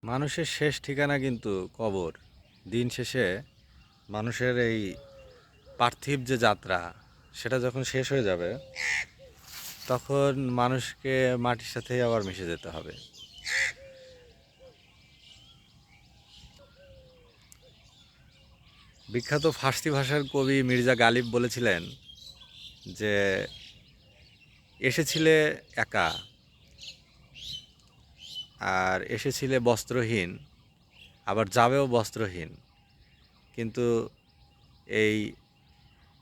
মানুষের শেষ ঠিকানা কিন্তু কবর। দিন শেষে মানুষের এই পার্থিব যে যাত্রা সেটা যখন শেষ হয়ে যাবে তখন মানুষকে মাটির সাথেই আবার মিশে যেতে হবে। বিখ্যাত ফার্সি ভাষার কবি মির্জা গালিব বলেছিলেন যে এসেছিলে একা আর এসেছিলে বস্ত্রহীন, আবার যাবেও বস্ত্রহীন, কিন্তু এই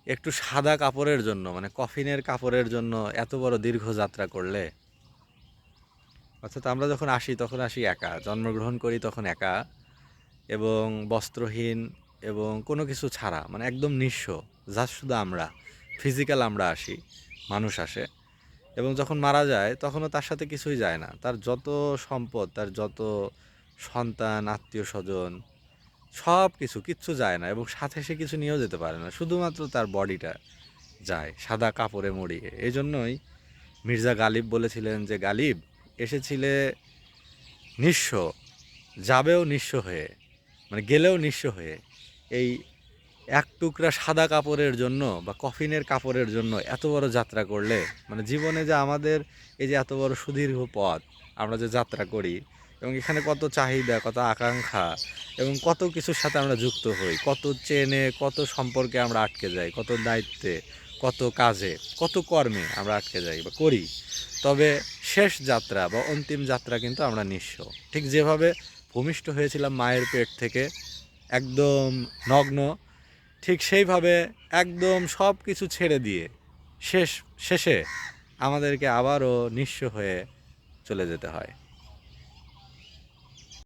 একটু সাদা কাপড়ের জন্য, মানে কফিনের কাপড়ের জন্য এত বড় দীর্ঘ যাত্রা করলে। অর্থাৎ আমরা যখন আসি তখন আসি একা, জন্মগ্রহণ করি তখন একা এবং বস্ত্রহীন এবং কোনো কিছু ছাড়া, মানে একদম নিঃস্ব। যা শুধু আমরা ফিজিক্যাল আমরা আসি, মানুষ আসে, এবং যখন মারা যায় তখনও তার সাথে কিছুই যায় না। তার যত সম্পদ, তার যত সন্তান, আত্মীয় স্বজন, সব কিছু কিচ্ছু যায় না, এবং সাথে সে কিছু নিয়েও যেতে পারে না, শুধুমাত্র তার বডিটা যায় সাদা কাপড়ে মুড়িয়ে। এই জন্যই মির্জা গালিব বলেছিলেন যে গালিব এসেছিলে নিঃস্ব, যাবেও নিঃস্ব হয়ে, মানে গেলেও নিঃস্ব হয়ে। এই এক টুকরা সাদা কাপড়ের জন্য বা কফিনের কাপড়ের জন্য এত বড় যাত্রা করলে, মানে জীবনে যে আমাদের এই যে এত বড় সুদীর্ঘ পথ আমরা যে যাত্রা করি, এবং এখানে কত চাহিদা, কত আকাঙ্ক্ষা এবং কত কিছুর সাথে আমরা যুক্ত হই, কত চেনে, কত সম্পর্কে আমরা আটকে যাই, কত দায়িত্বে, কত কাজে, কত কর্মে আমরা আটকে যাই বা করি। তবে শেষ যাত্রা বা অন্তিম যাত্রা কিন্তু আমরা নিঃস্ব। ঠিক যেভাবে ভূমিষ্ঠ হয়েছিলাম মায়ের পেট থেকে একদম নগ্ন, ঠিক সেইভাবে একদম সব কিছু ছেড়ে দিয়ে শেষে আমাদেরকে আবারও নিঃস্ব হয়ে চলে যেতে হয়।